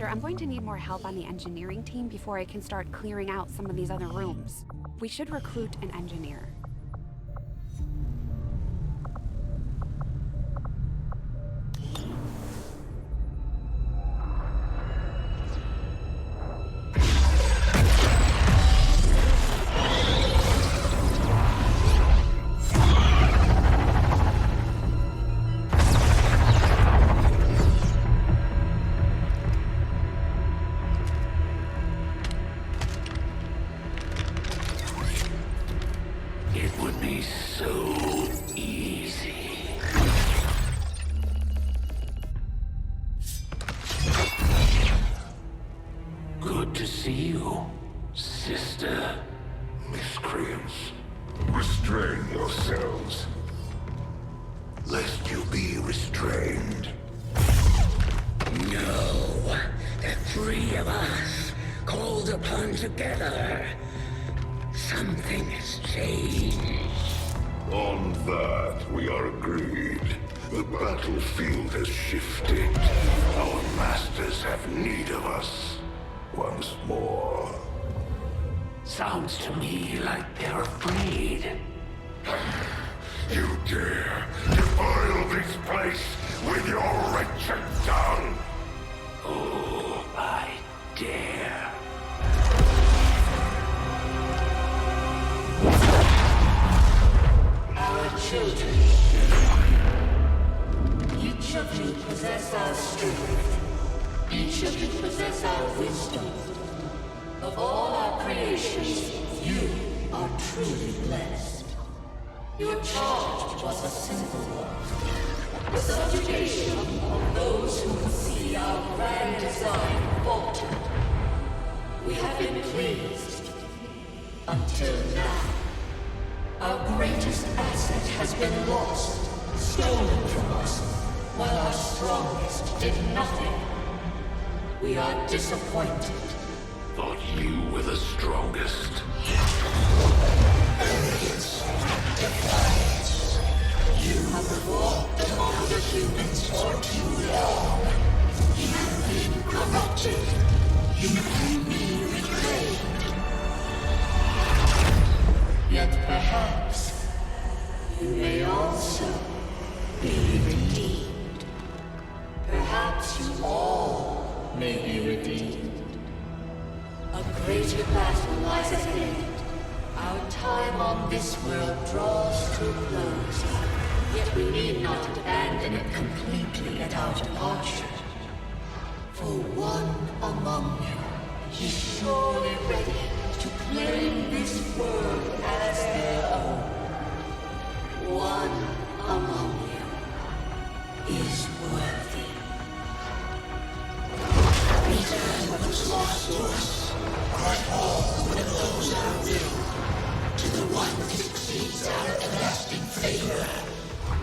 Commander, I'm going to need more help on the engineering team before I can start clearing out some of these other rooms. We should recruit an engineer. Miscreants, restrain yourselves, lest you be restrained. No, the three of us, called upon together. Something has changed. On that, we are agreed. The battlefield has shifted. Our masters have need of us once more. Sounds to me like they're afraid. You dare defile this place with your wretched tongue? Oh, I dare. Our children. Each of you possess our strength. Each of you possess our wisdom. Of all our creations, you are truly blessed. Your charge was a simple one. The subjugation of those who would see our grand design falter. We have been pleased. Until now. Our greatest asset has been lost, stolen from us, while our strongest did nothing. We are disappointed. Thought you were the strongest. Arrogance, defiance. You have walked among the humans for too long. You have been corrupted. You can be reclaimed. Yet perhaps you may also be redeemed. Perhaps you all may be redeemed. A greater battle lies ahead. Our time on this world draws to a close. Yet we need not abandon it completely at our departure. For one among you is surely ready to claim this world as their own. One among you is worthy. Return what was lost to us. But all that those our will, to the one that exceeds our everlasting favor,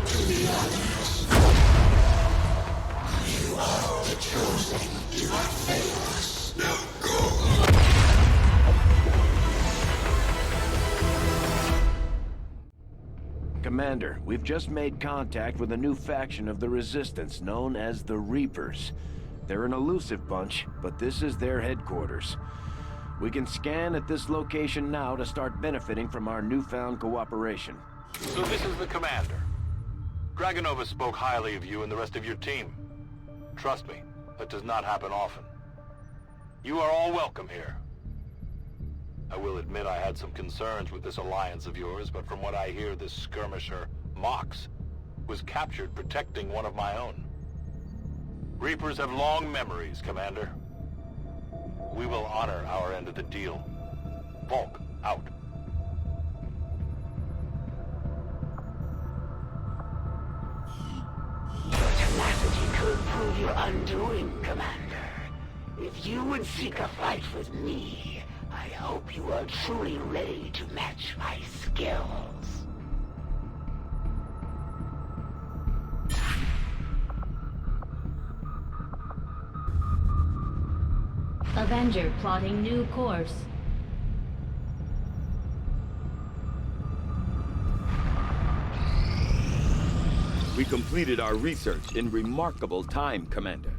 to the others. You are the chosen, do not fail us. Now go! Commander, we've just made contact with a new faction of the Resistance known as the Reapers. They're an elusive bunch, but this is their headquarters. We can scan at this location now to start benefiting from our newfound cooperation. So this is the commander. Dragonova spoke highly of you and the rest of your team. Trust me, that does not happen often. You are all welcome here. I will admit I had some concerns with this alliance of yours, but from what I hear, this skirmisher, Mox, was captured protecting one of my own. Reapers have long memories, Commander. We will honor our end of the deal. Volk, out. Your tenacity could prove your undoing, Commander. If you would seek a fight with me, I hope you are truly ready to match my skills. Avenger plotting new course. We completed our research in remarkable time, Commander.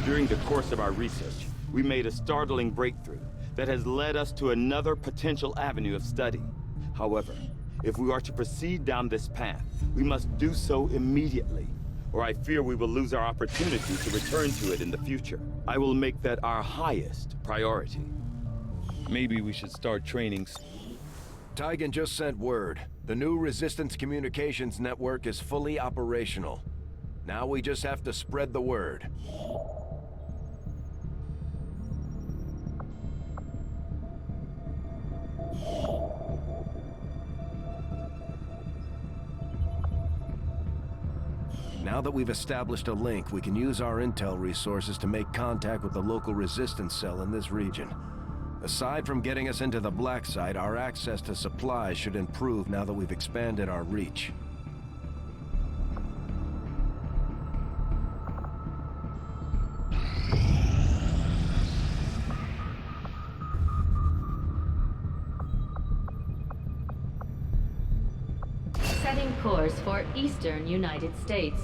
During the course of our research, we made a startling breakthrough that has led us to another potential avenue of study. However, if we are to proceed down this path, we must do so immediately, or I fear we will lose our opportunity to return to it in the future. I will make that our highest priority. Maybe we should start training. Tygan just sent word. The new Resistance Communications Network is fully operational. Now we just have to spread the word. Now that we've established a link, we can use our intel resources to make contact with the local resistance cell in this region. Aside from getting us into the black site, our access to supplies should improve now that we've expanded our reach. Setting course for Eastern United States.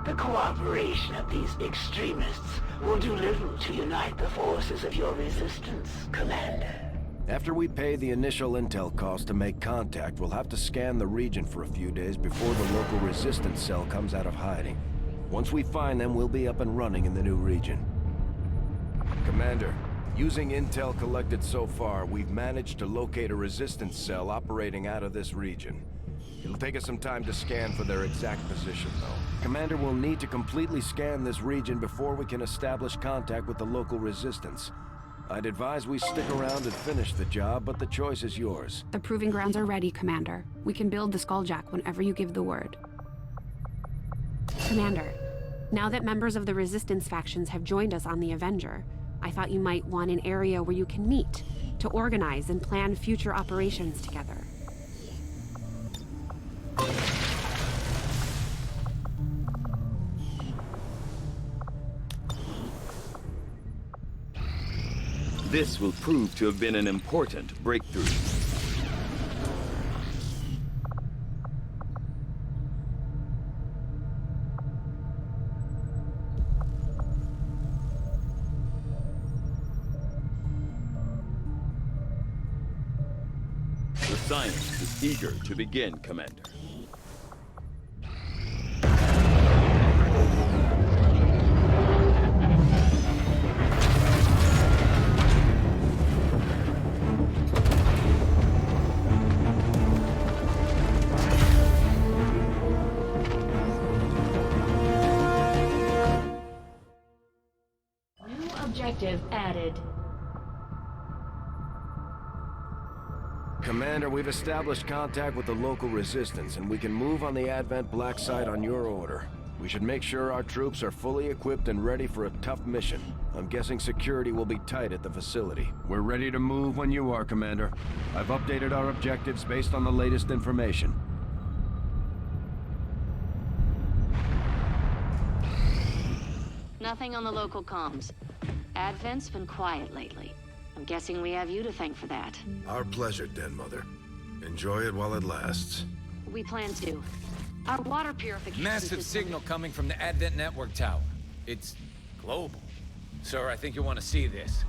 The cooperation of these extremists will do little to unite the forces of your resistance, Commander. After we pay the initial intel cost to make contact, we'll have to scan the region for a few days before the local resistance cell comes out of hiding. Once we find them, we'll be up and running in the new region. Commander, using intel collected so far, we've managed to locate a resistance cell operating out of this region. It'll take us some time to scan for their exact position, though. Commander, we'll need to completely scan this region before we can establish contact with the local resistance. I'd advise we stick around and finish the job, but the choice is yours. The proving grounds are ready, Commander. We can build the Skulljack whenever you give the word. Commander, now that members of the Resistance factions have joined us on the Avenger, I thought you might want an area where you can meet, to organize and plan future operations together. This will prove to have been an important breakthrough. The science is eager to begin, Commander. Objective added. Commander, we've established contact with the local resistance, and we can move on the Advent Black site on your order. We should make sure our troops are fully equipped and ready for a tough mission. I'm guessing security will be tight at the facility. We're ready to move when you are, Commander. I've updated our objectives based on the latest information. Nothing on the local comms. Advent's been quiet lately. I'm guessing we have you to thank for that. Our pleasure, Den Mother. Enjoy it while it lasts. We plan to. Our water purification Massive system... signal coming from the Advent Network Tower. It's global. Sir, I think you'll want to see this.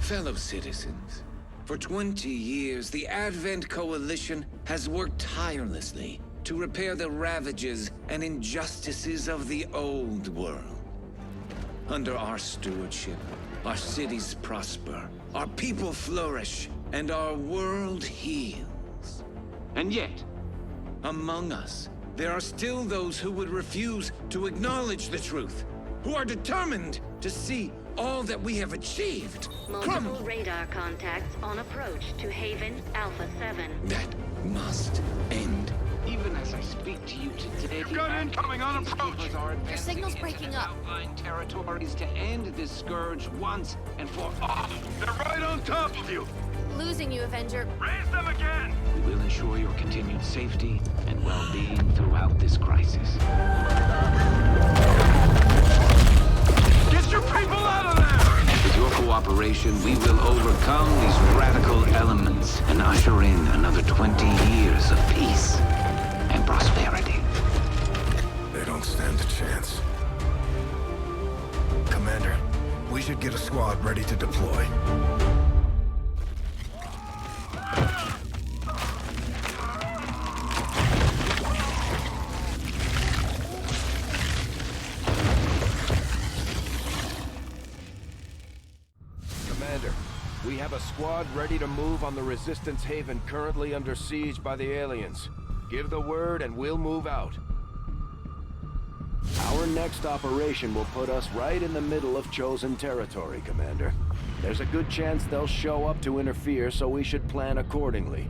Fellow citizens, for 20 years, the Advent Coalition has worked tirelessly to repair the ravages and injustices of the old world. Under our stewardship, our cities prosper, our people flourish, and our world heals. And yet, among us, there are still those who would refuse to acknowledge the truth, who are determined to see all that we have achieved Multiple radar contacts on approach to Haven Alpha 7. That must end. Even as I speak to you today, You've got incoming on approach! Your signal's breaking up. Outlying territories to end this scourge once and for all. They're right on top of you! losing you, Avenger. Raise them again! We will ensure your continued safety and well-being throughout this crisis. Get your people out of there! With your cooperation, we will overcome these radical elements and usher in another 20 years of peace and prosperity. They don't stand a chance. Commander, we should get a squad ready to deploy. Commander, we have a squad ready to move on the Resistance Haven currently under siege by the aliens. Give the word and we'll move out. Our next operation will put us right in the middle of chosen territory, Commander. There's a good chance they'll show up to interfere, so we should plan accordingly.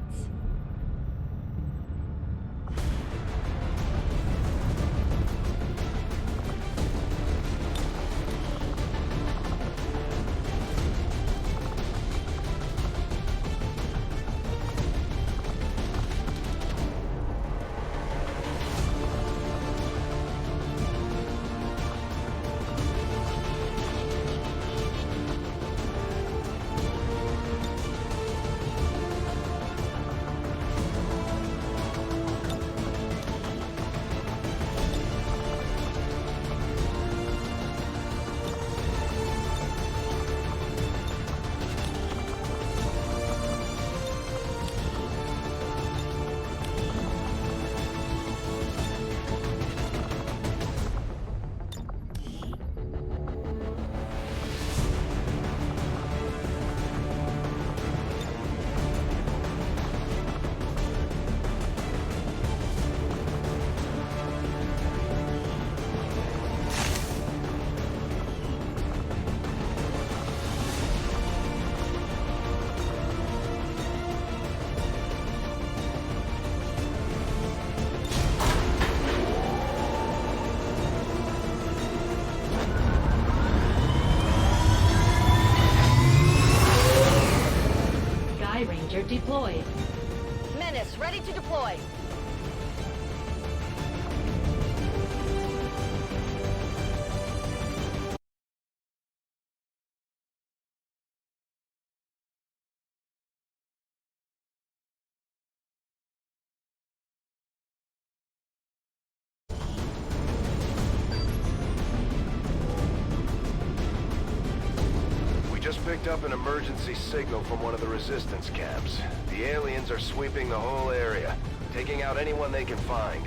Ranger deployed. Menace, ready to deploy. Just picked up an emergency signal from one of the Resistance camps. The aliens are sweeping the whole area, taking out anyone they can find.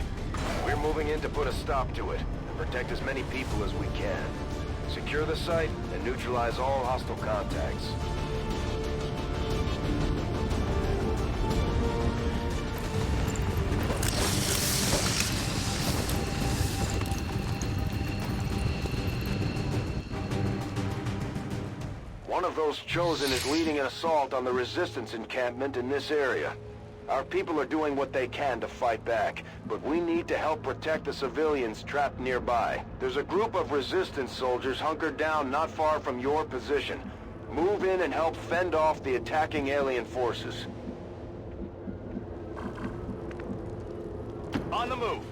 We're moving in to put a stop to it, and protect as many people as we can. Secure the site, and neutralize all hostile contacts. One of those chosen is leading an assault on the Resistance encampment in this area. Our people are doing what they can to fight back, but we need to help protect the civilians trapped nearby. There's a group of Resistance soldiers hunkered down not far from your position. Move in and help fend off the attacking alien forces. On the move.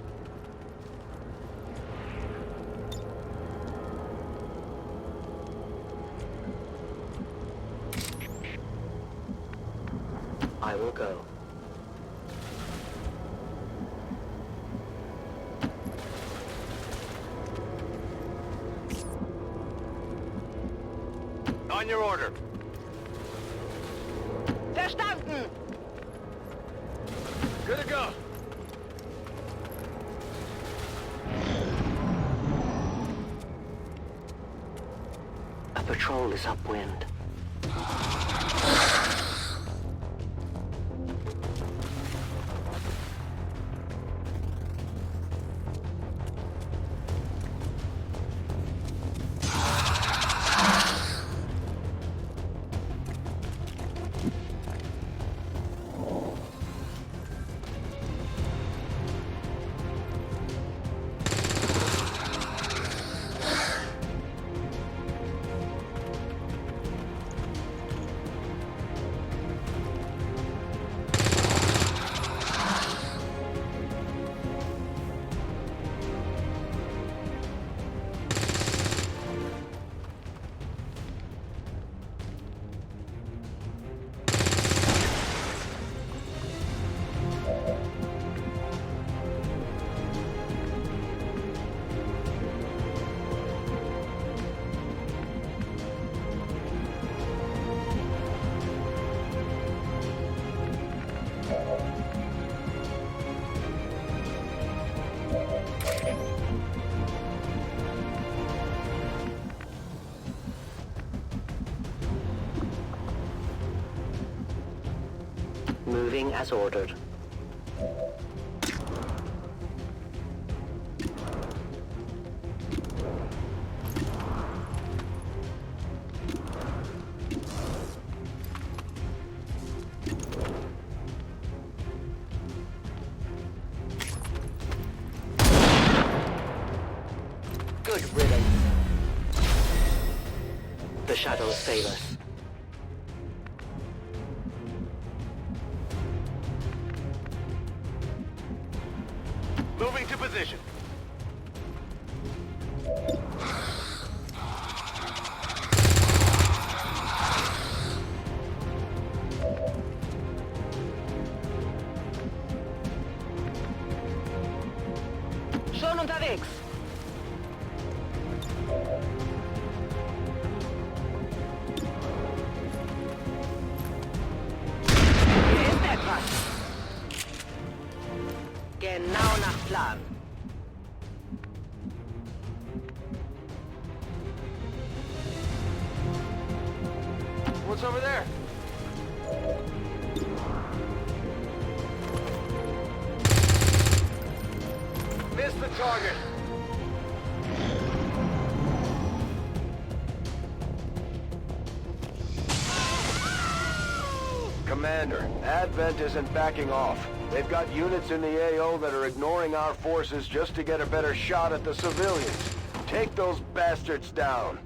I will go. On your order. Verstanden! Good to go. A patrol is upwind. Moving as ordered. Good riddance. The shadows fail us. Moving to position. Schon unterwegs. Hier ist etwas. Genau nach Plan. What's over there? Missed the target. Commander, Advent isn't backing off. They've got units in the AO that are ignoring our forces just to get a better shot at the civilians. Take those bastards down.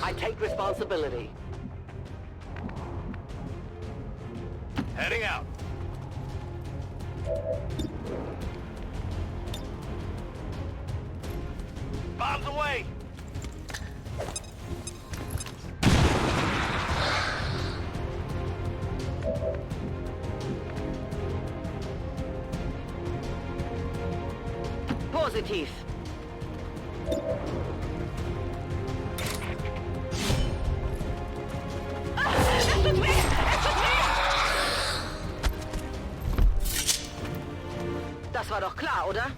I take responsibility. Heading out. Bombs away! Positiv. Es tut weh! Es tut weh! Das war doch klar, oder?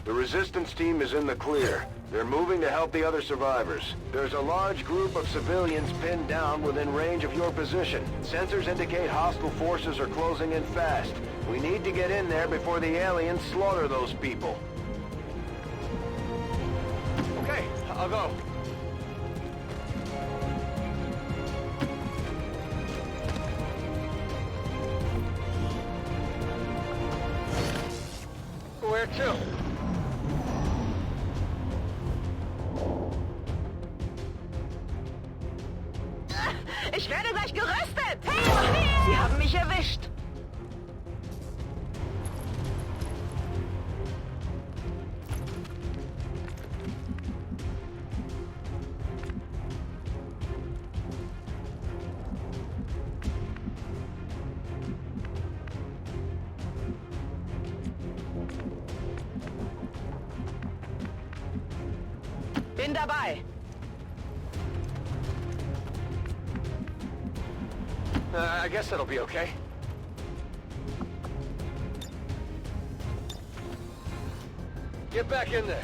The resistance team is in the clear. They're moving to help the other survivors. There's a large group of civilians pinned down within range of your position. Sensors indicate hostile forces are closing in fast. We need to get in there before the aliens slaughter those people. Okay, I'll go. Where to? Ich werde gleich geröstet! Hey, Sie haben mich erwischt! Bin dabei! I guess that'll be okay. Get back in there.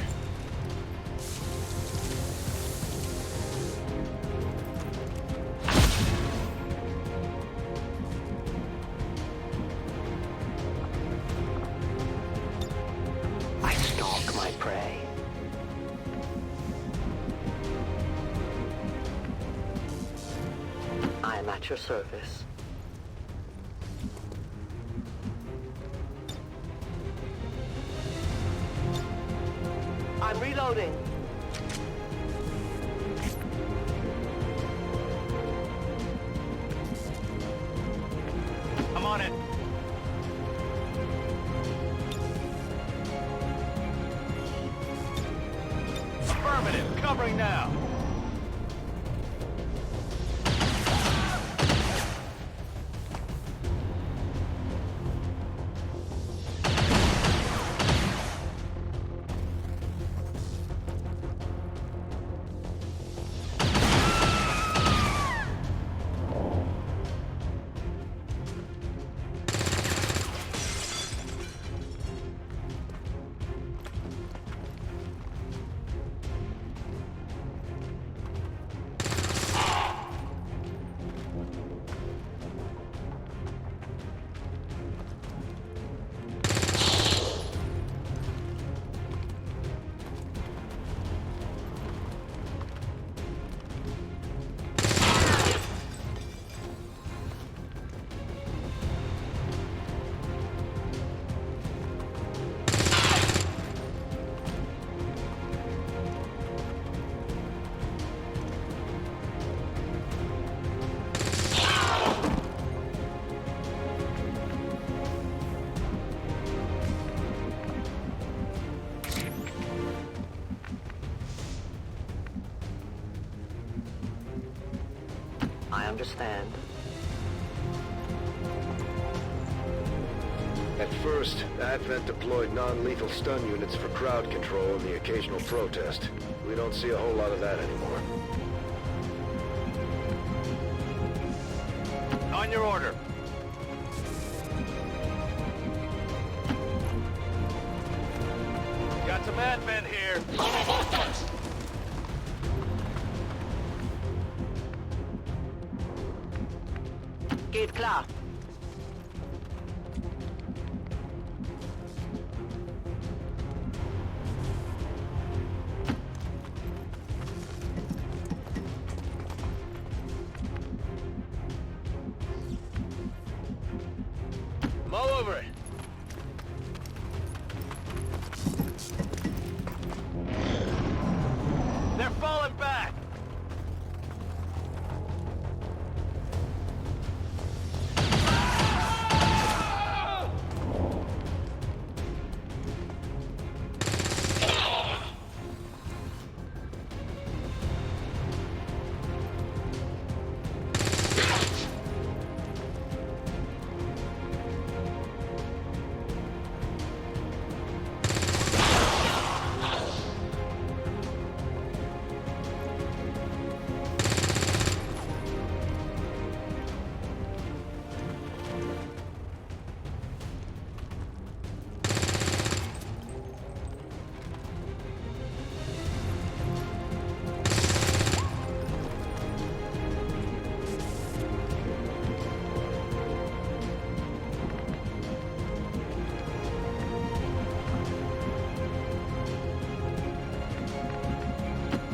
I stalk my prey. I am at your service. I'm reloading. I'm on it. Affirmative, covering now. I understand. At first, Advent deployed non-lethal stun units for crowd control and the occasional protest. We don't see a whole lot of that anymore. On your order. Got some Advent here. Geht klar. I'm all over it. They're falling back.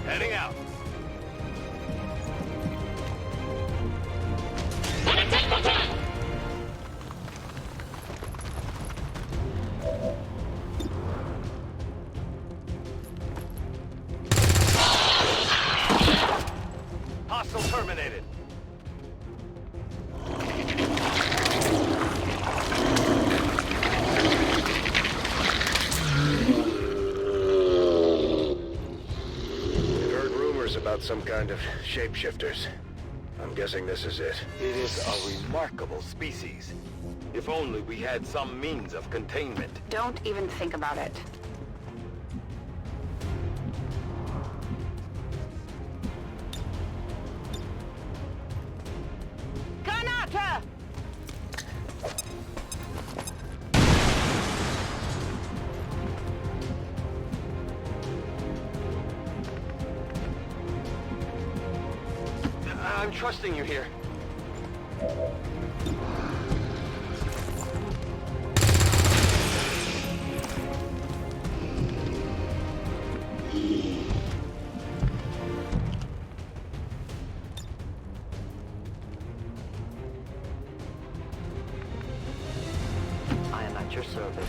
Heading out. Hostile terminated. About some kind of shapeshifters. I'm guessing this is it. It is a remarkable species. If only we had some means of containment. Don't even think about it. Granate! I'm trusting you here. I am at your service.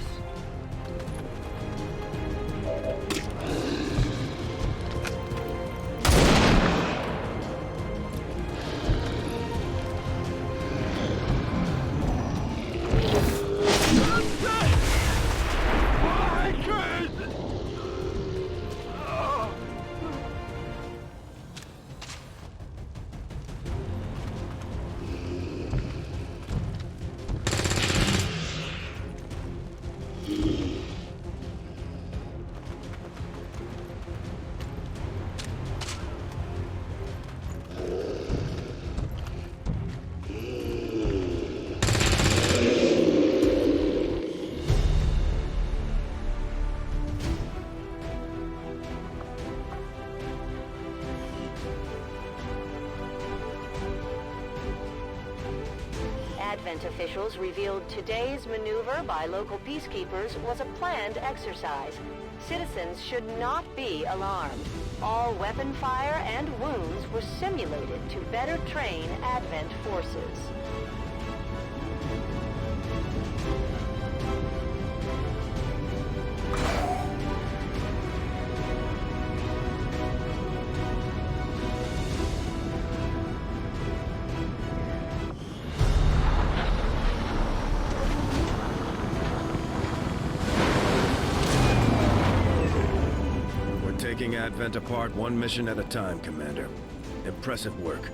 Advent officials revealed today's maneuver by local peacekeepers was a planned exercise. Citizens should not be alarmed. All weapon fire and wounds were simulated to better train Advent forces. Taking Advent apart one mission at a time, Commander. Impressive work.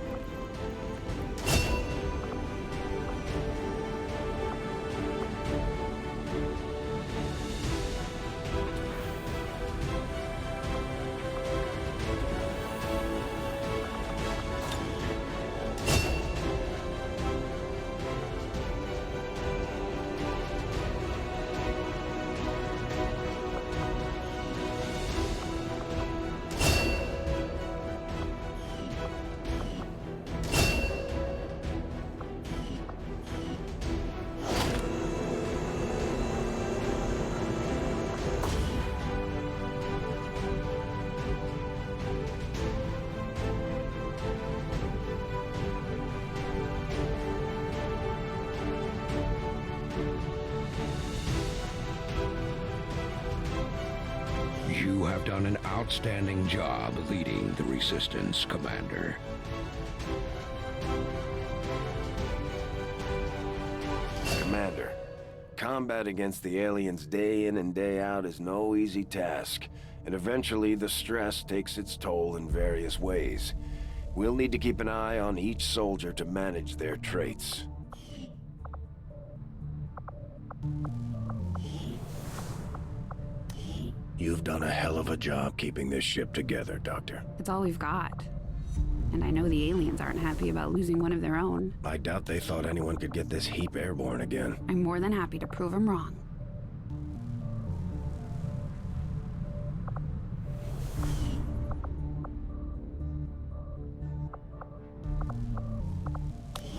done an outstanding job leading the Resistance, Commander. Commander, combat against the aliens day in and day out is no easy task, and eventually the stress takes its toll in various ways. We'll need to keep an eye on each soldier to manage their traits. You've done a hell of a job keeping this ship together, Doctor. It's all we've got. And I know the aliens aren't happy about losing one of their own. I doubt they thought anyone could get this heap airborne again. I'm more than happy to prove them wrong.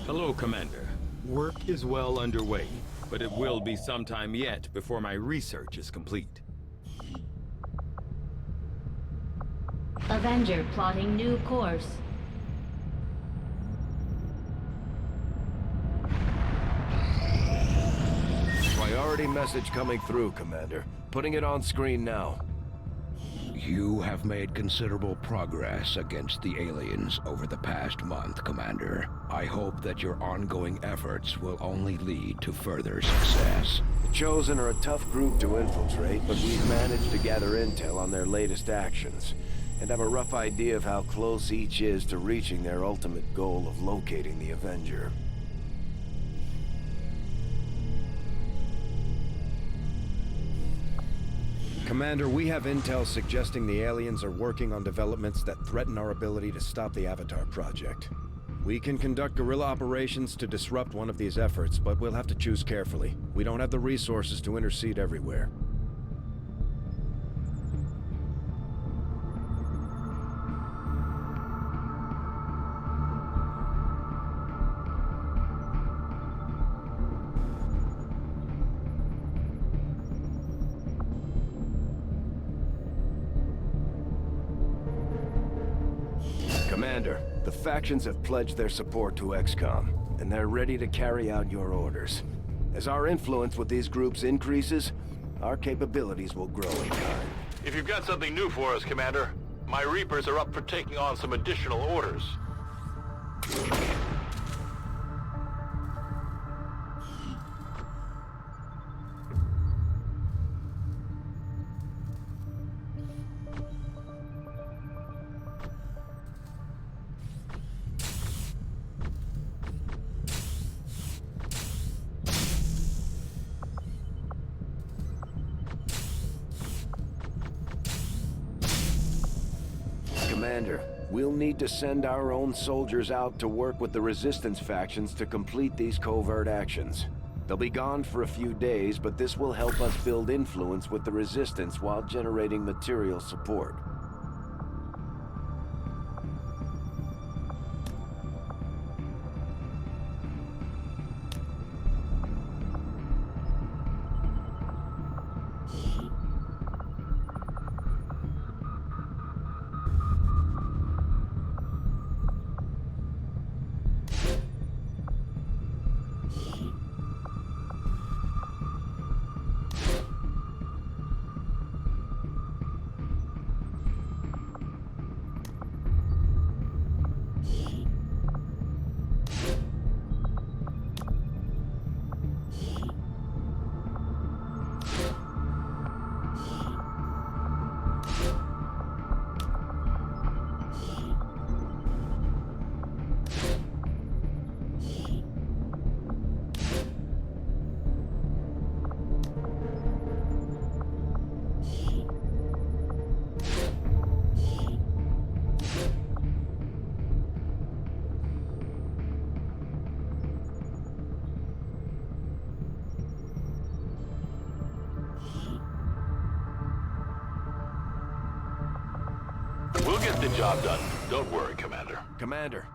Hello, Commander. Work is well underway, but it will be some time yet before my research is complete. Avenger plotting new course. Priority message coming through, Commander. Putting it on screen now. You have made considerable progress against the aliens over the past month, Commander. I hope that your ongoing efforts will only lead to further success. The Chosen are a tough group to infiltrate, but we've managed to gather intel on their latest actions, and have a rough idea of how close each is to reaching their ultimate goal of locating the Avenger. Commander, we have intel suggesting the aliens are working on developments that threaten our ability to stop the Avatar project. We can conduct guerrilla operations to disrupt one of these efforts, but we'll have to choose carefully. We don't have the resources to intercede everywhere. Commander, the factions have pledged their support to XCOM, and they're ready to carry out your orders. As our influence with these groups increases, our capabilities will grow in kind. If you've got something new for us, Commander, my Reapers are up for taking on some additional orders. Commander, we'll need to send our own soldiers out to work with the Resistance factions to complete these covert actions. They'll be gone for a few days, but this will help us build influence with the Resistance while generating material support. We'll get the job done. Don't worry, Commander. Commander,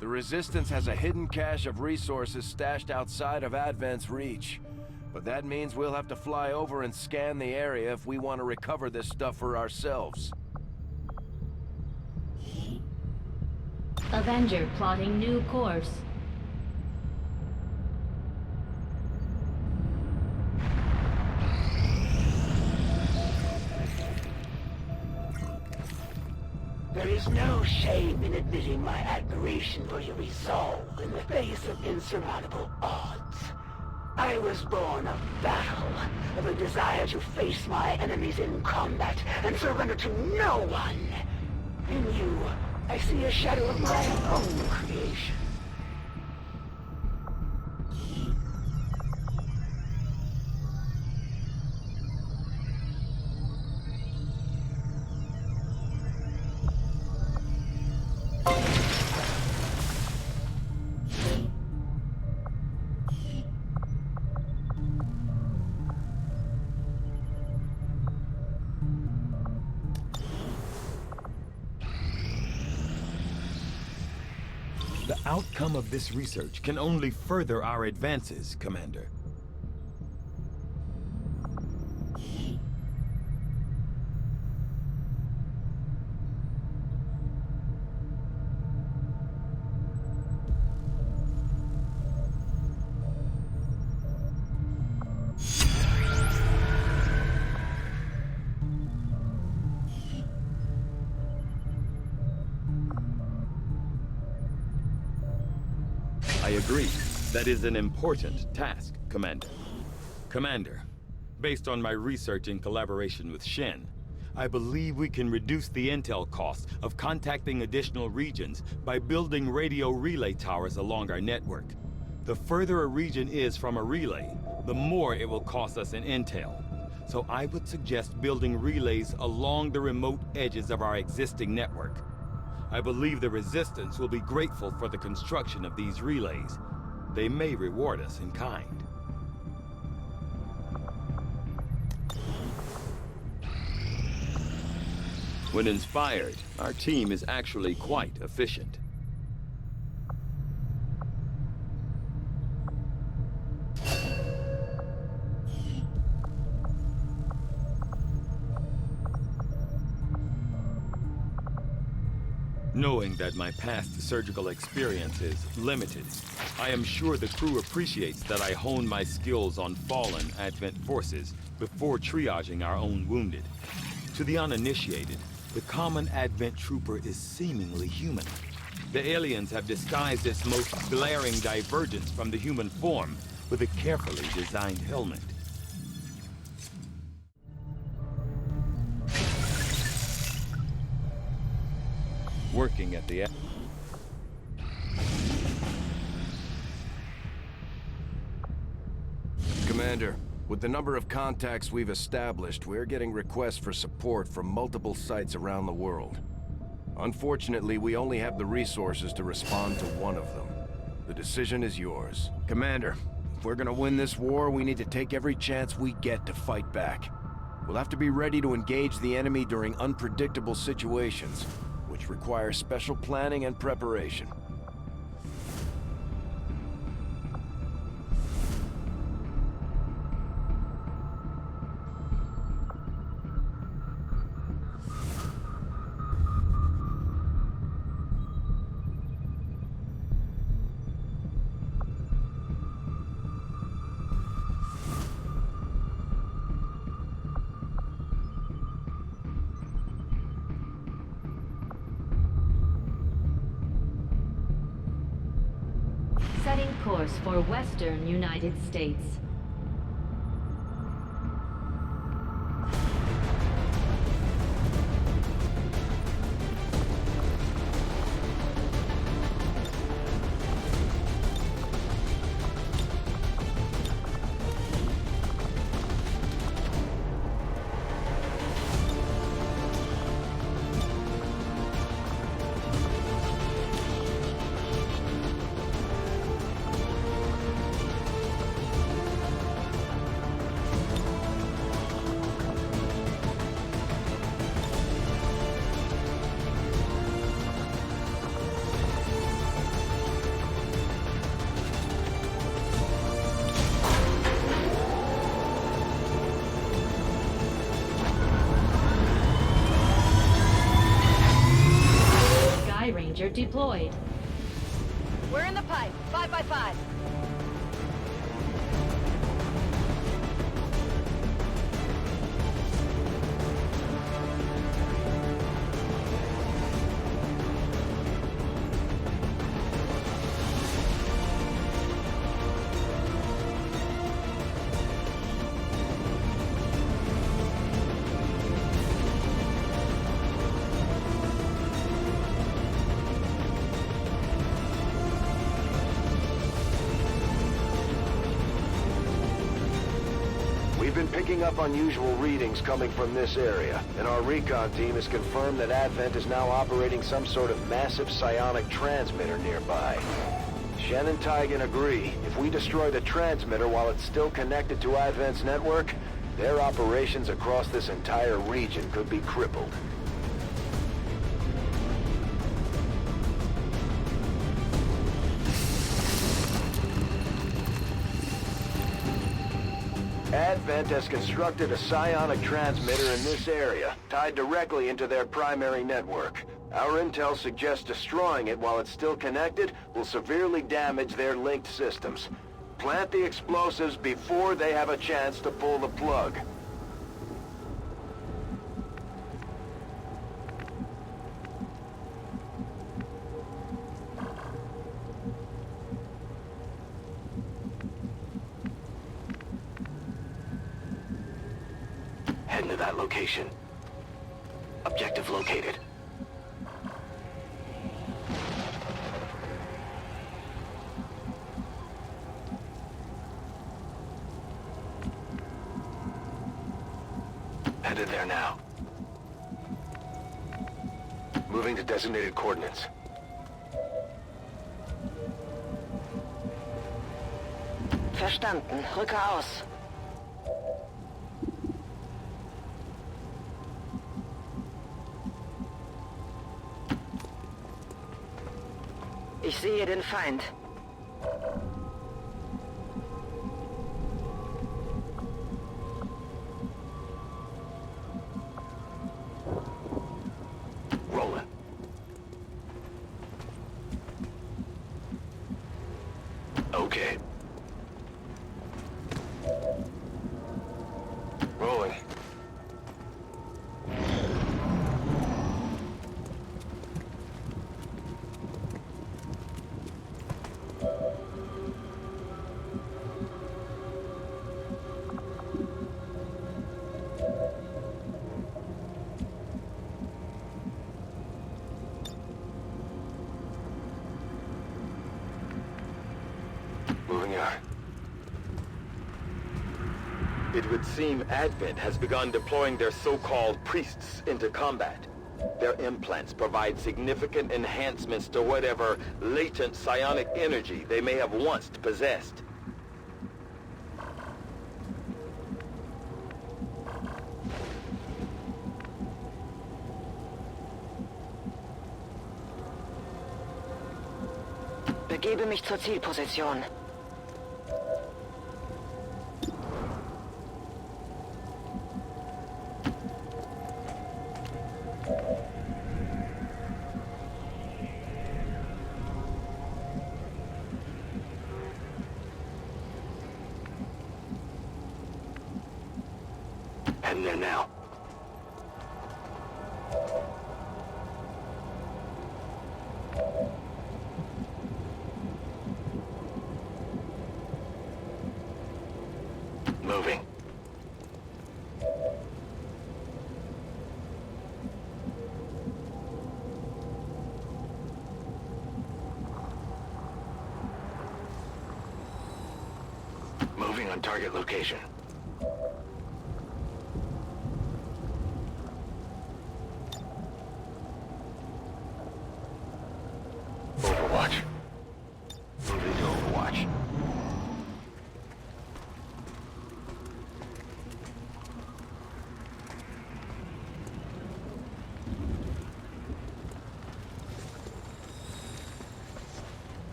the Resistance has a hidden cache of resources stashed outside of Advent's reach. But that means we'll have to fly over and scan the area if we want to recover this stuff for ourselves. Avenger plotting new course. There is no shame in admitting my admiration for your resolve in the face of insurmountable odds. I was born of battle, of a desire to face my enemies in combat and surrender to no one. In you, I see a shadow of my own creation. The outcome of this research can only further our advances, Commander. I agree. That is an important task, Commander. Commander, based on my research in collaboration with Shen, I believe we can reduce the intel cost of contacting additional regions by building radio relay towers along our network. The further a region is from a relay, the more it will cost us in intel. So I would suggest building relays along the remote edges of our existing network. I believe the Resistance will be grateful for the construction of these relays. They may reward us in kind. When inspired, our team is actually quite efficient. Knowing that my past surgical experience is limited, I am sure the crew appreciates that I hone my skills on fallen Advent forces before triaging our own wounded. To the uninitiated, the common Advent trooper is seemingly human. The aliens have disguised its most glaring divergence from the human form with a carefully designed helmet. Working at the... Commander, with the number of contacts we've established, we're getting requests for support from multiple sites around the world. Unfortunately, we only have the resources to respond to one of them. The decision is yours. Commander, if we're gonna win this war, we need to take every chance we get to fight back. We'll have to be ready to engage the enemy during unpredictable situations, which requires special planning and preparation. Setting course for Western United States. Ranger deployed. We're in the pipe. 5x5. picking up unusual readings coming from this area, and our recon team has confirmed that Advent is now operating some sort of massive psionic transmitter nearby. Shen and Tygan agree. If we destroy the transmitter while it's still connected to Advent's network, their operations across this entire region could be crippled. Advent has constructed a psionic transmitter in this area, tied directly into their primary network. Our intel suggests destroying it while it's still connected will severely damage their linked systems. Plant the explosives before they have a chance to pull the plug. Heading to that location. Objective located. Headed there now. Moving to designated coordinates. Verstanden. Rücke aus. Ich sehe den Feind. Rolling. Okay. Rolling. Moving on. It would seem Advent has begun deploying their so-called priests into combat. Their implants provide significant enhancements to whatever latent psionic energy they may have once possessed. Begebe mich zur Zielposition. Heading there now. Moving. Moving on target location. Overwatch. Moving to Overwatch.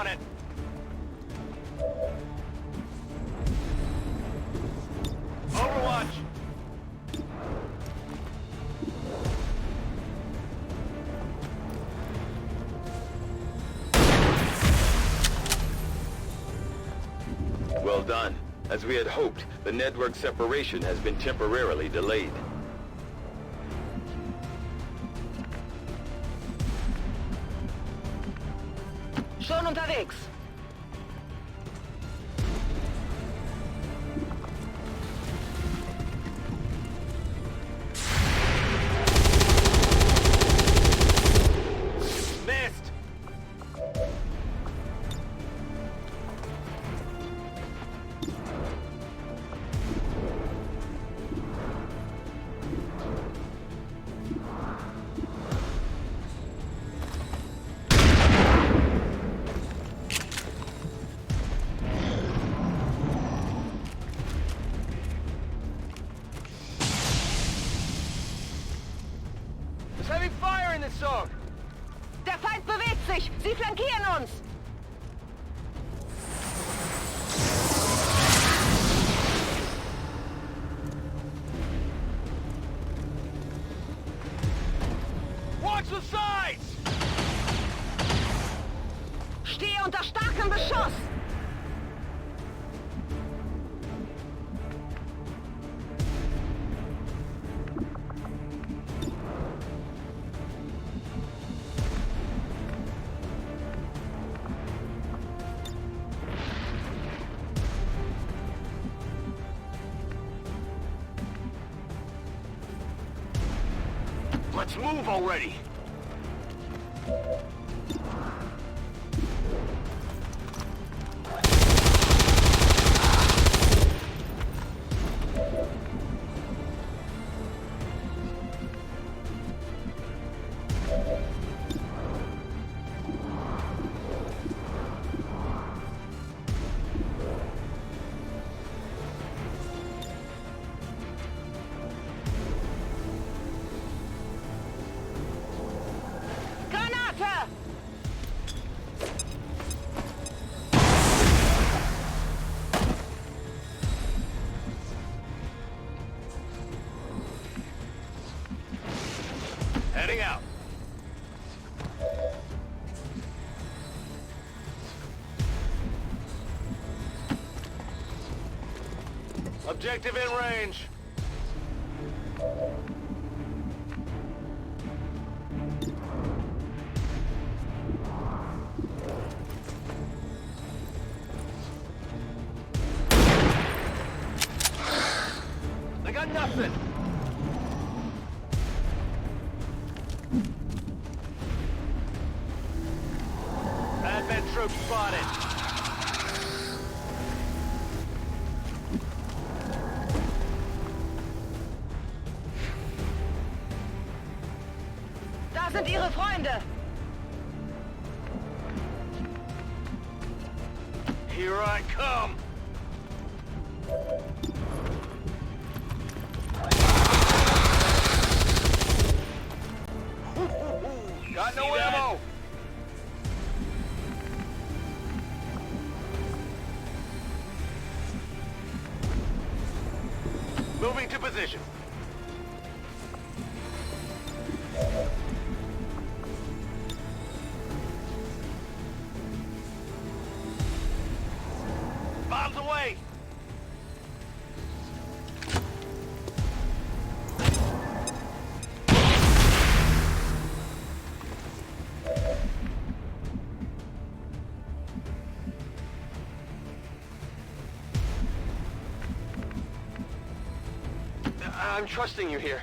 on it. Overwatch. Well done. As we had hoped, the network separation has been temporarily delayed. Schon unterwegs. Missed. There's heavy fire in this zone. Der Feind bewegt sich. Sie flankieren uns. Watch the sides! Stehe unter starkem Beschuss. Let's move already. Granate! Heading out. Objective in range. I got nothing. Advent troops spotted. Da sind Ihre Freunde. Here I come. Got no ammo. Moving to position. Bombs away. I'm trusting you here.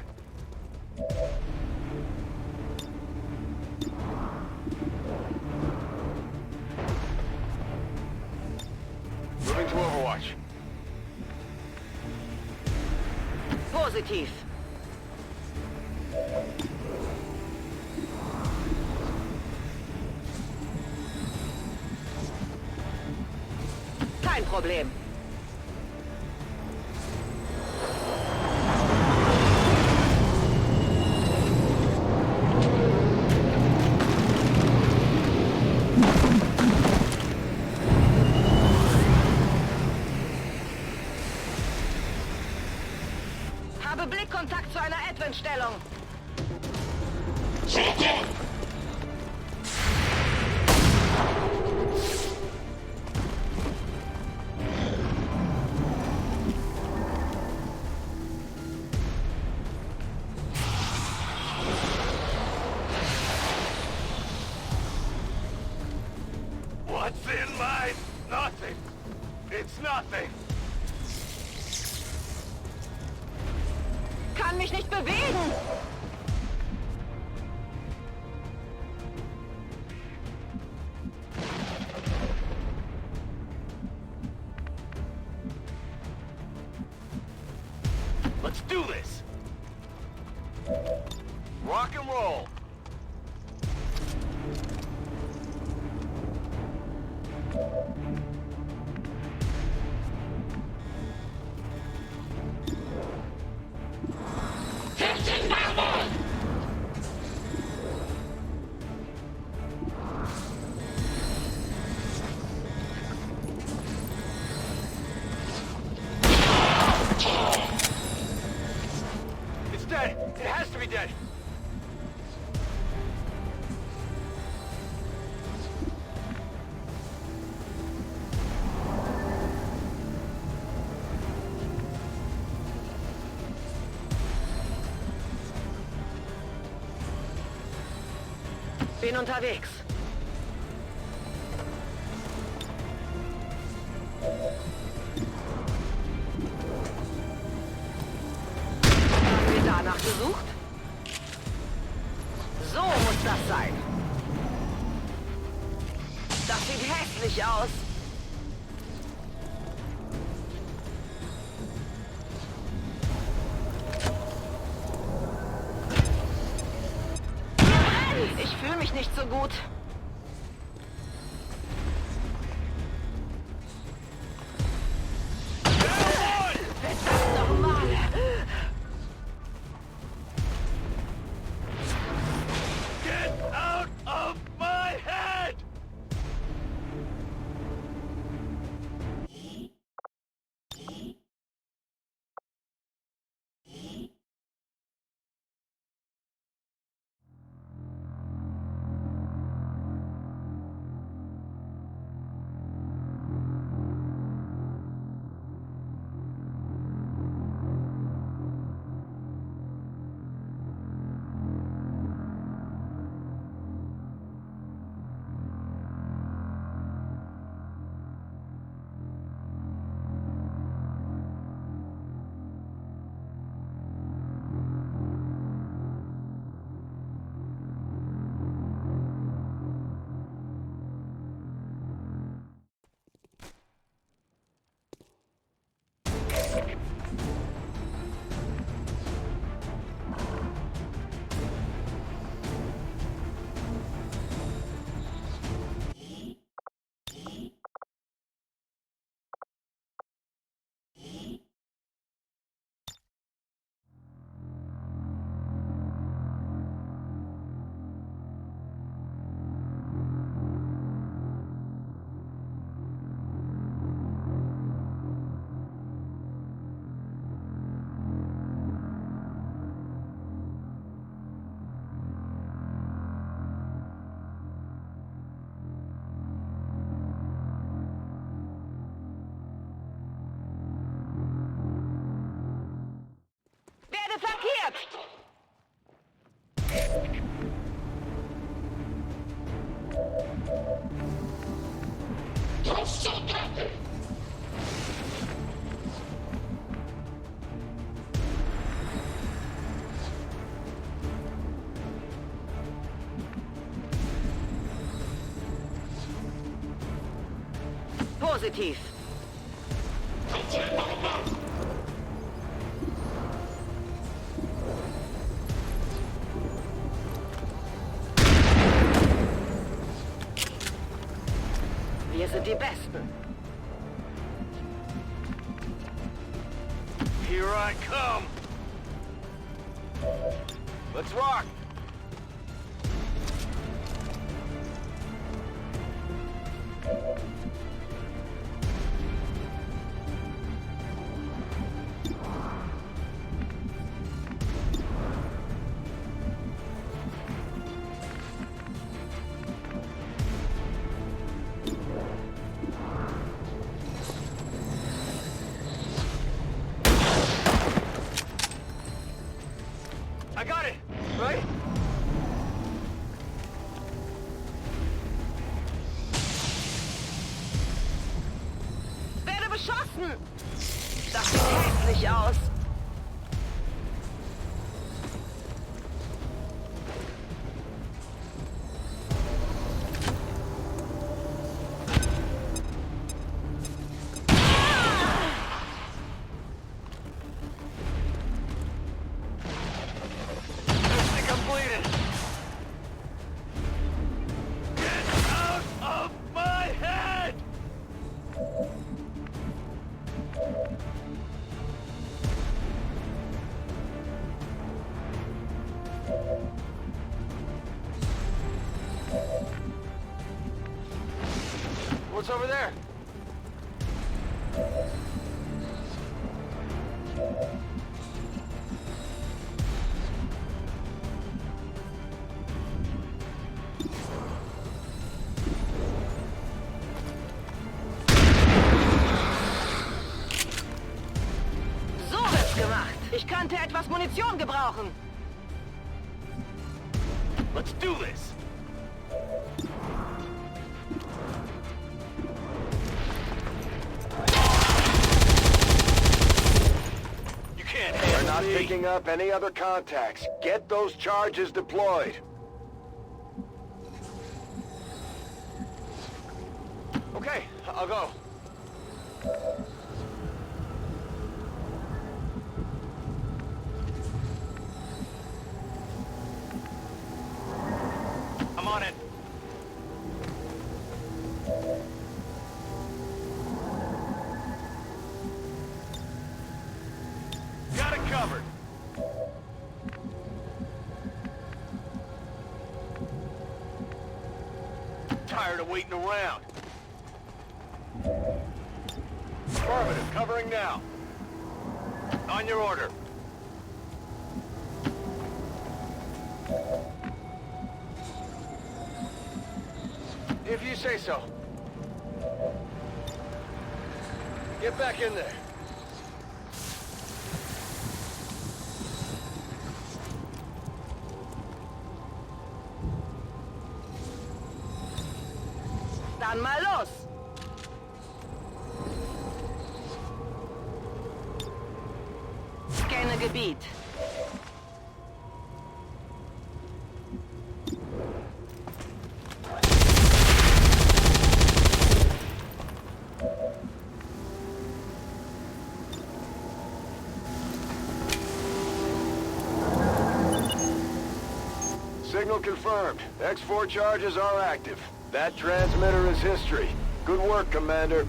Moving to Overwatch. Positiv. Kein Problem. in Stellung. What's in mine? Nothing. It's nothing. Kann mich nicht bewegen! Let's do this. Rock and roll. It's dead. It has to be dead. Bin unterwegs. Haben wir danach gesucht? So muss das sein. Das sieht hässlich aus. Ich fühle mich nicht so gut. Verdammt nochmal. Get out of my head! Werde flankiert! Positiv. Wir sind die Besten. Here I come. Let's rock. I got it! Right? Werde beschossen! Das sieht hässlich aus. What's over there? So wird's gemacht. Ich könnte etwas Munition gebrauchen. Let's do this! We're not picking up any other contacts. Get those charges deployed. Okay, I'll go. I'm on it. Got it covered. Tired of waiting around. Affirmative, covering now. On your order. If you say so. Get back in there. Dann mal los! Scanne Gebiet. Signal confirmed. X4 charges are active. That transmitter is history. Good work, Commander.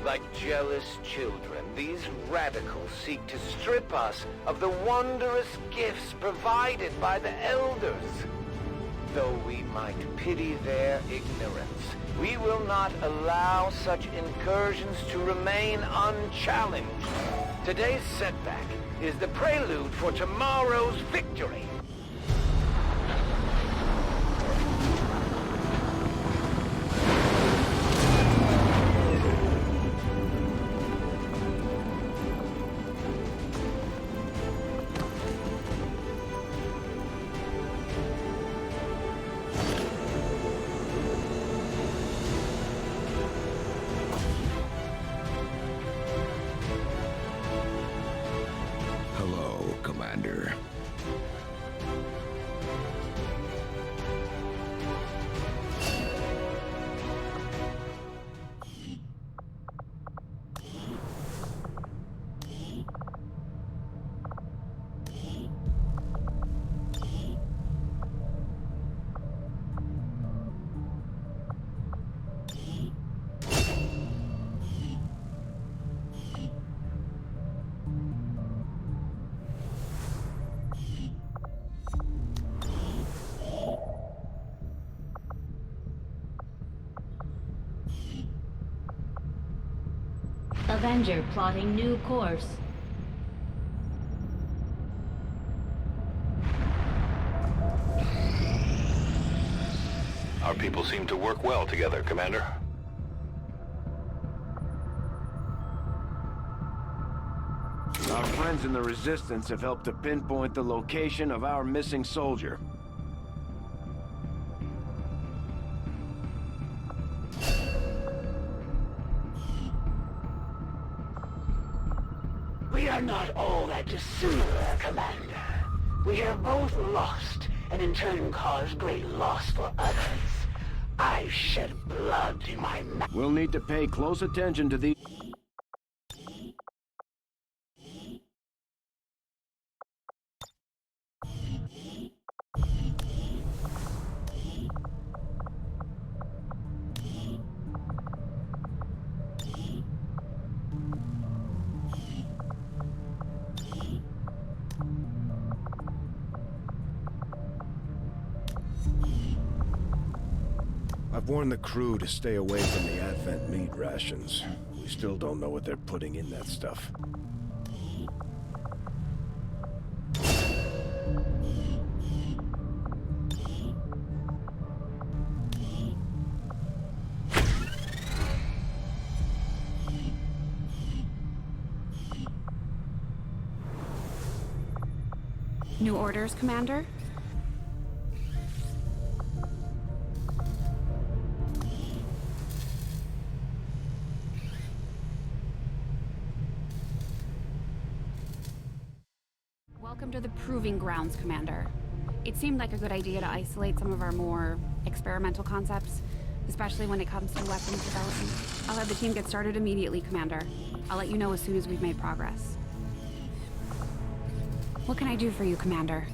Like jealous children, these radicals seek to strip us of the wondrous gifts provided by the Elders. Though we might pity their ignorance, we will not allow such incursions to remain unchallenged. Today's setback is the prelude for tomorrow's victory. Hello, Commander. Avenger plotting new course. Our people seem to work well together, Commander. Our friends in the Resistance have helped to pinpoint the location of our missing soldier. We are not all that dissimilar, Commander. We have both lost, and in turn caused great loss for others. I've shed blood in my mouth. We'll need to pay close attention to these... I've warned the crew to stay away from the Advent meat rations. We still don't know what they're putting in that stuff. New orders, Commander? Welcome to the Proving Grounds, Commander. It seemed like a good idea to isolate some of our more experimental concepts, especially when it comes to weapons development. I'll have the team get started immediately, Commander. I'll let you know as soon as we've made progress. What can I do for you, Commander?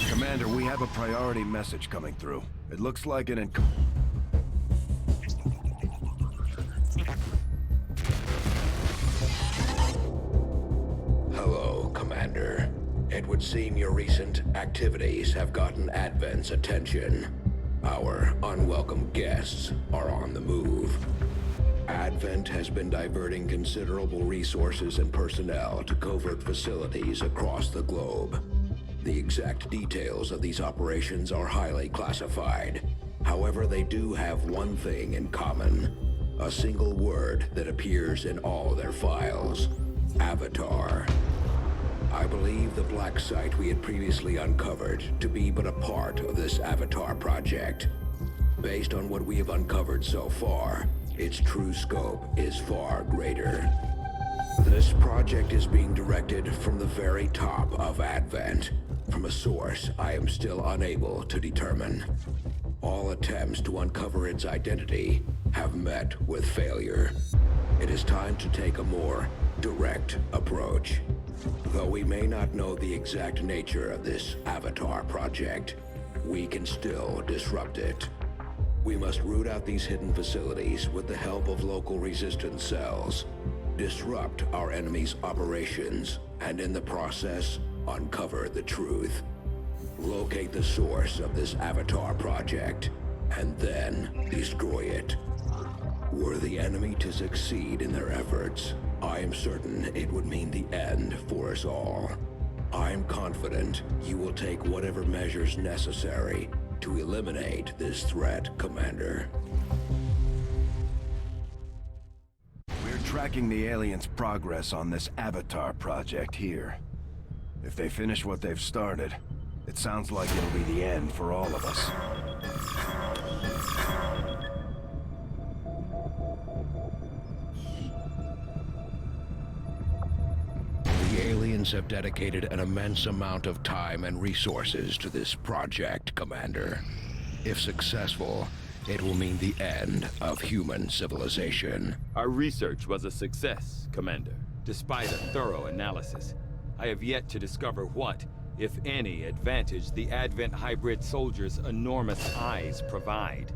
Commander, we have a priority message coming through. It looks like an Hello, Commander. It would seem your recent activities have gotten Advent's attention. Our unwelcome guests are on the move. Advent has been diverting considerable resources and personnel to covert facilities across the globe. The exact details of these operations are highly classified. However, they do have one thing in common. A single word that appears in all their files. Avatar. I believe the black site we had previously uncovered to be but a part of this Avatar project. Based on what we have uncovered so far, its true scope is far greater. This project is being directed from the very top of Advent, from a source I am still unable to determine. All attempts to uncover its identity have met with failure. It is time to take a more direct approach. Though we may not know the exact nature of this Avatar project, we can still disrupt it. We must root out these hidden facilities with the help of local resistance cells, disrupt our enemy's operations, and in the process, uncover the truth. Locate the source of this Avatar project, and then destroy it. Were the enemy to succeed in their efforts, I am certain it would mean the end for us all. I am confident you will take whatever measures necessary to eliminate this threat, Commander. We're tracking the aliens' progress on this Avatar project here. If they finish what they've started, it sounds like it'll be the end for all of us. The aliens have dedicated an immense amount of time and resources to this project, Commander. If successful, it will mean the end of human civilization. Our research was a success, Commander. Despite a thorough analysis, I have yet to discover what, if any, advantage the Advent hybrid soldiers' enormous eyes provide.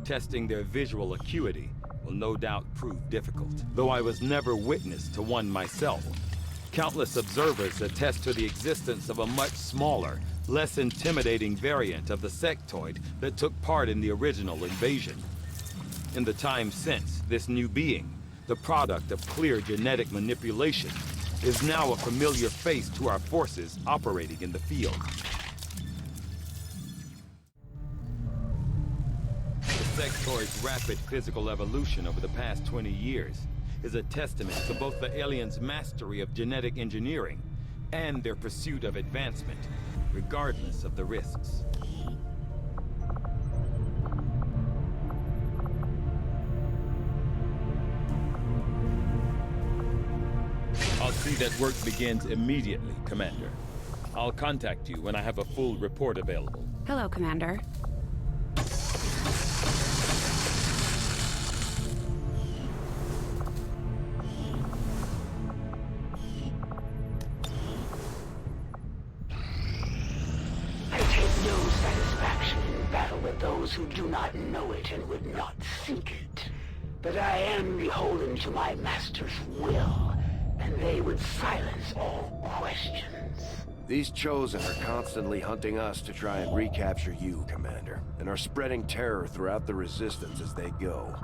Testing their visual acuity will no doubt prove difficult, though I was never witness to one myself. Countless observers attest to the existence of a much smaller, less intimidating variant of the sectoid that took part in the original invasion. In the time since, this new being, the product of clear genetic manipulation, is now a familiar face to our forces operating in the field. The sectoid's rapid physical evolution over the past 20 years is a testament to both the aliens' mastery of genetic engineering and their pursuit of advancement, regardless of the risks. I'll see that work begins immediately, Commander. I'll contact you when I have a full report available. Hello, Commander. I take no satisfaction in battle with those who do not know it and would not seek it. But I am beholden to my master's will, and they would silence all questions. These Chosen are constantly hunting us to try and recapture you, Commander, and are spreading terror throughout the Resistance as they go.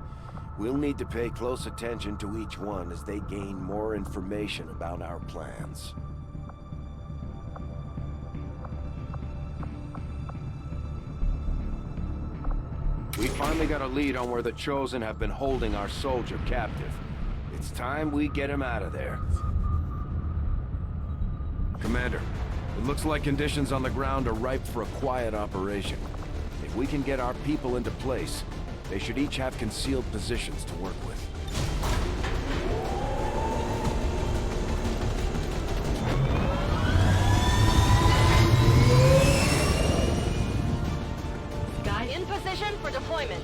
We'll need to pay close attention to each one as they gain more information about our plans. We finally got a lead on where the Chosen have been holding our soldier captive. It's time we get him out of there. Commander, it looks like conditions on the ground are ripe for a quiet operation. If we can get our people into place, they should each have concealed positions to work with. In position for deployment.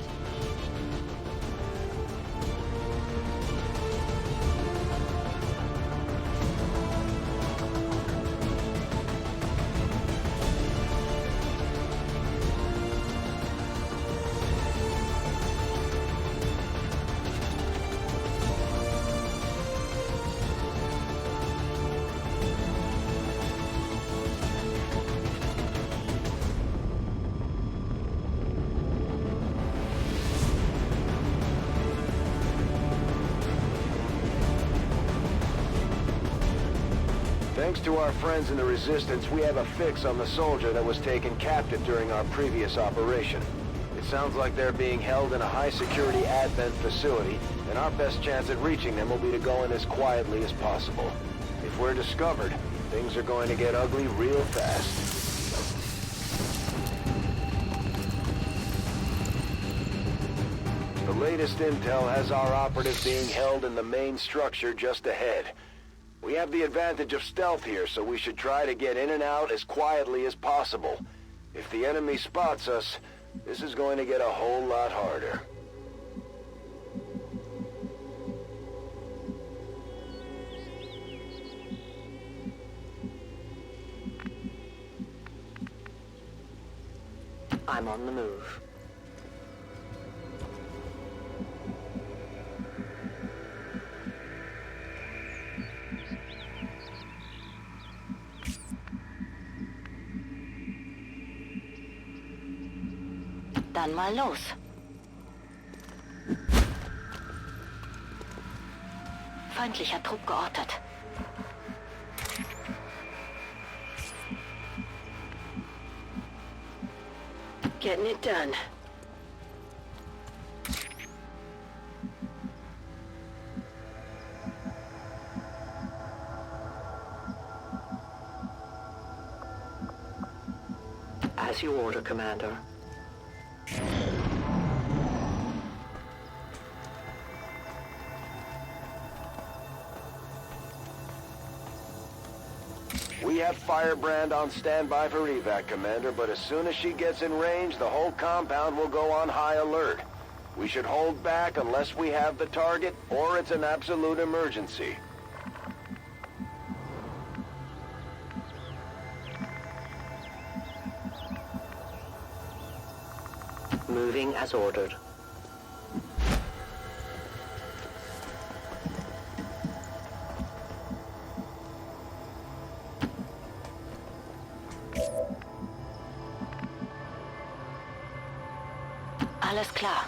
Thanks to our friends in the Resistance, we have a fix on the soldier that was taken captive during our previous operation. It sounds like they're being held in a high-security Advent facility, and our best chance at reaching them will be to go in as quietly as possible. If we're discovered, things are going to get ugly real fast. The latest intel has our operative being held in the main structure just ahead. We have the advantage of stealth here, so we should try to get in and out as quietly as possible. If the enemy spots us, this is going to get a whole lot harder. I'm on the move. Dann mal los. Feindlicher Trupp geortet. Getting it done. As you order, Commander. We have Firebrand on standby for evac, Commander, but as soon as she gets in range, the whole compound will go on high alert. We should hold back unless we have the target, or it's an absolute emergency. Moving as ordered. Alles klar.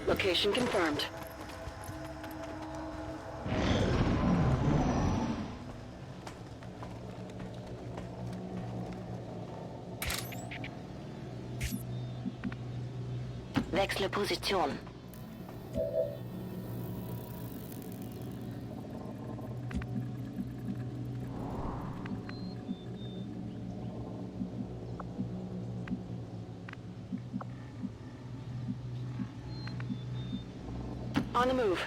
Location confirmed. Wechsle Position. On the move.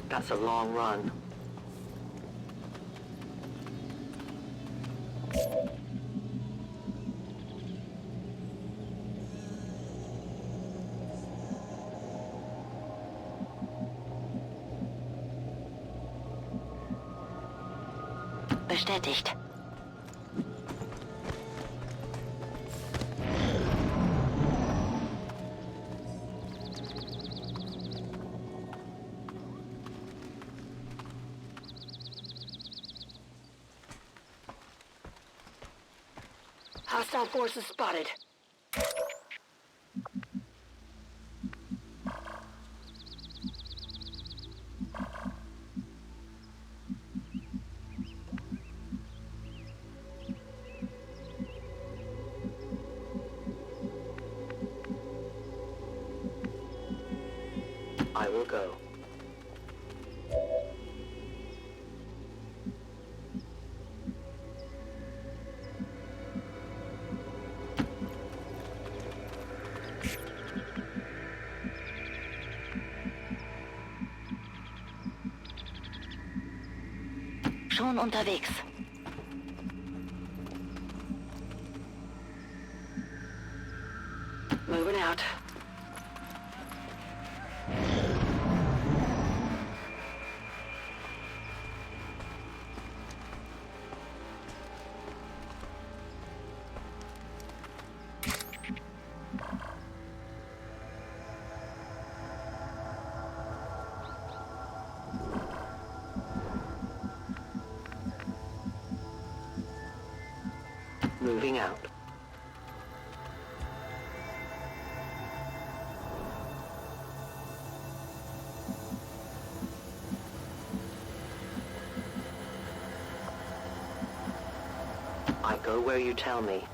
That's a long run. Bestätigt. Hostile forces spotted. I will go. Schon unterwegs. Moving out. Moving out. I go where you tell me.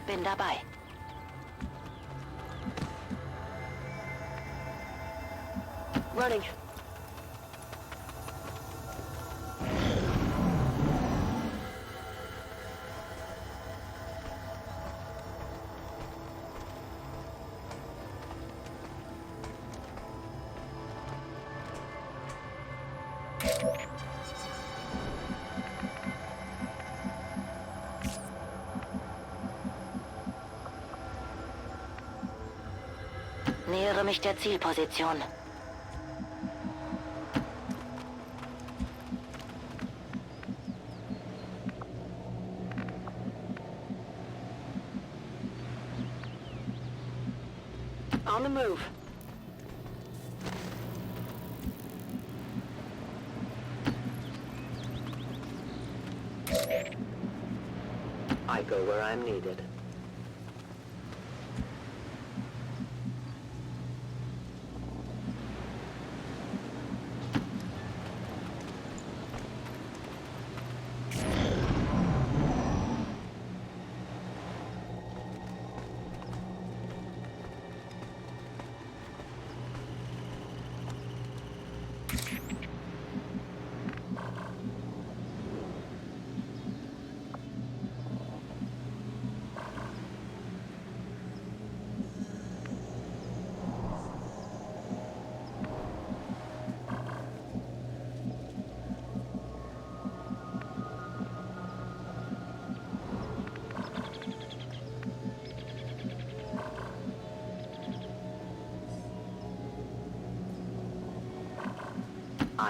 Bin dabei. Running. Nähere mich der Zielposition. On the move. I go where I'm needed.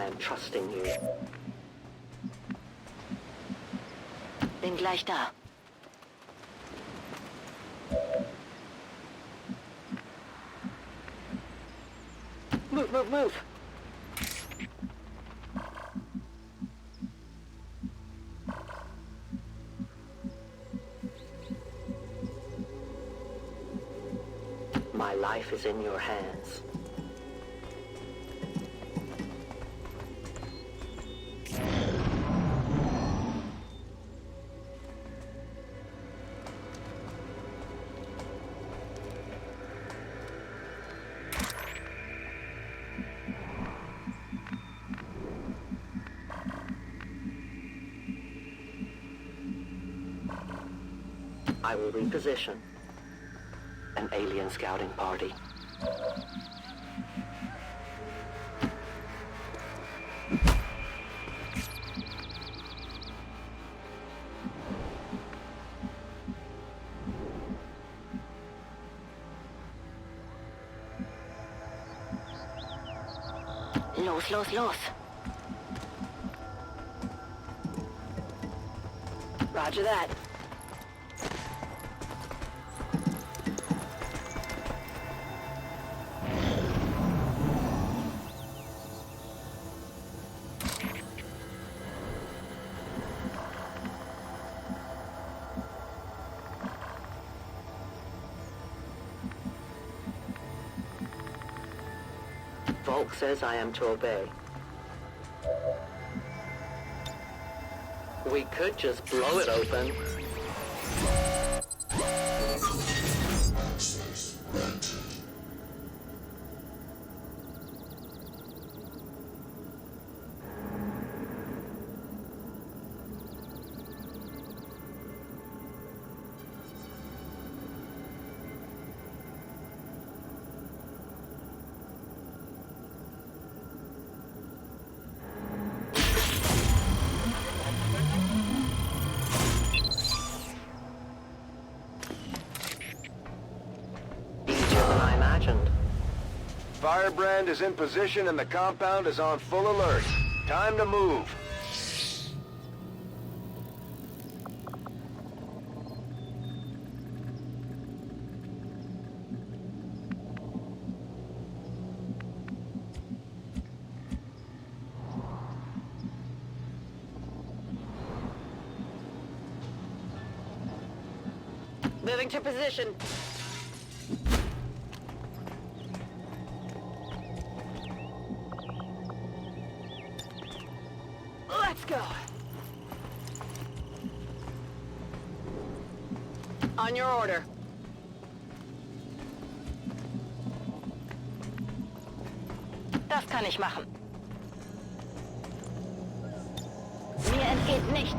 I am trusting you. Bin gleich da. Move, move, move! My life is in your hands. I will reposition. An alien scouting party. Los, los, los. Roger that. Volk says I am to obey. We could just blow it open. Access granted. Firebrand is in position and the compound is on full alert. Time to move. Moving to position. Let's go. On your order. Das kann ich machen. Mir entgeht nichts.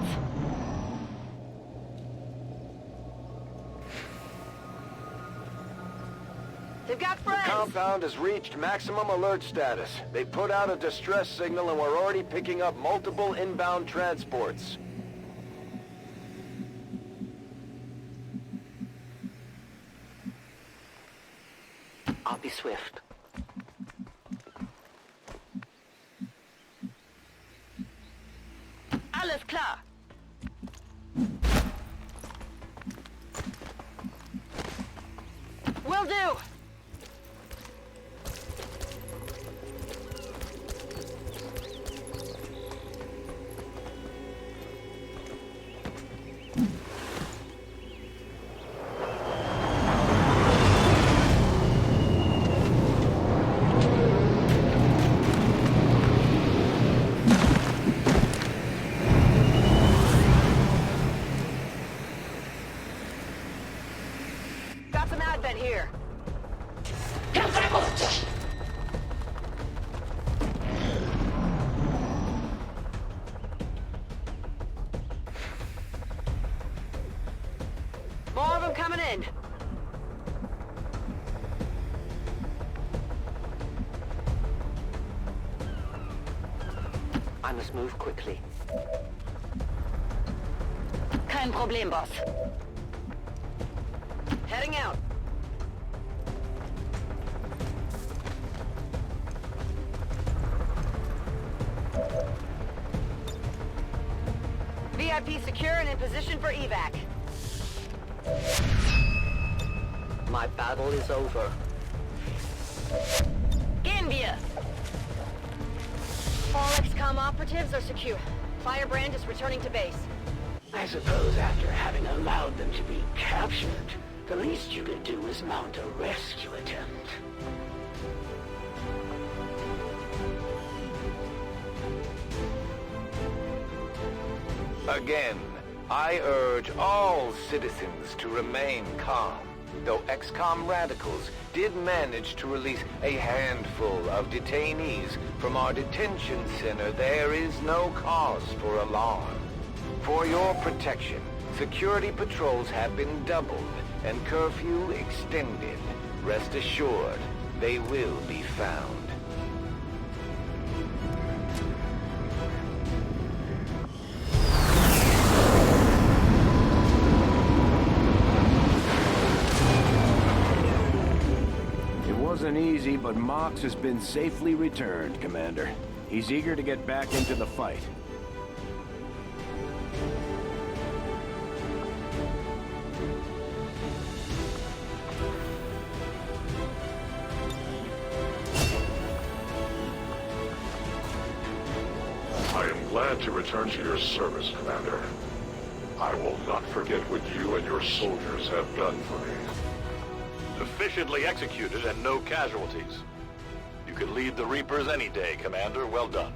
They've got The friends. compound has reached maximum alert status. They put out a distress signal and we're already picking up multiple inbound transports. I'll be swift. Alles klar. Will do. Got some advent here. More of them coming in. I must move quickly. Kein Problem, Boss. Heading out. VIP secure and in position for evac. My battle is over. Gambia! All XCOM operatives are secure. Firebrand is returning to base. I suppose after having allowed them to be captured, the least you could do is mount a rescue attempt. Again, I urge all citizens to remain calm. Though XCOM radicals did manage to release a handful of detainees from our detention center, there is no cause for alarm. For your protection, security patrols have been doubled and curfew extended. Rest assured, they will be found. Wasn't easy, but Mox has been safely returned, Commander. He's eager to get back into the fight. I am glad to return to your service, Commander. I will not forget what you and your soldiers have done for me. Efficiently executed and no casualties. You could lead the Reapers any day, Commander. Well done.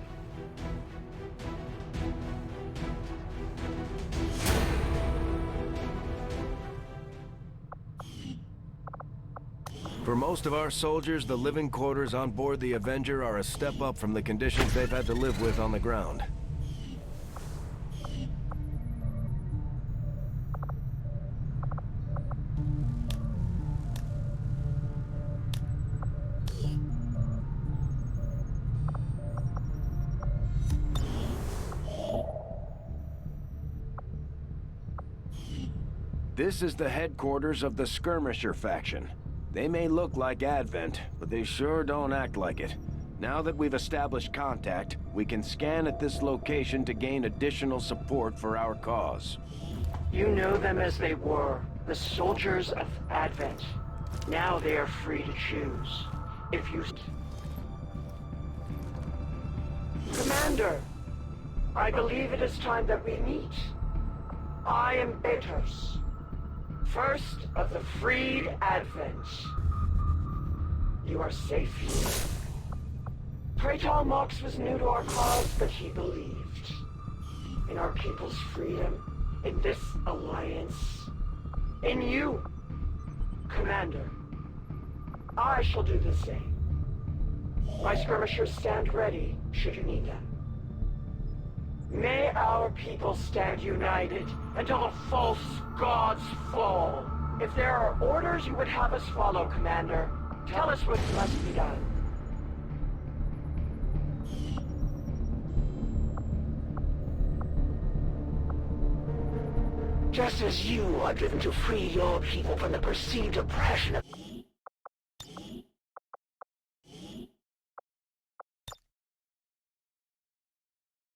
For most of our soldiers, the living quarters on board the Avenger are a step up from the conditions they've had to live with on the ground. This is the headquarters of the Skirmisher faction. They may look like Advent, but they sure don't act like it. Now that we've established contact, we can scan at this location to gain additional support for our cause. You know them as they were, the soldiers of Advent. Now they are free to choose. If you... Commander, I believe it is time that we meet. I am Betos, first of the freed Advent. You are safe here. Praetor Mox was new to our cause, but he believed in our people's freedom, in this alliance, in you, Commander. I shall do the same. My skirmishers stand ready, should you need them. May our people stand united until the false gods fall. If there are orders you would have us follow, Commander, tell us what must be done. Just as you are driven to free your people from the perceived oppression of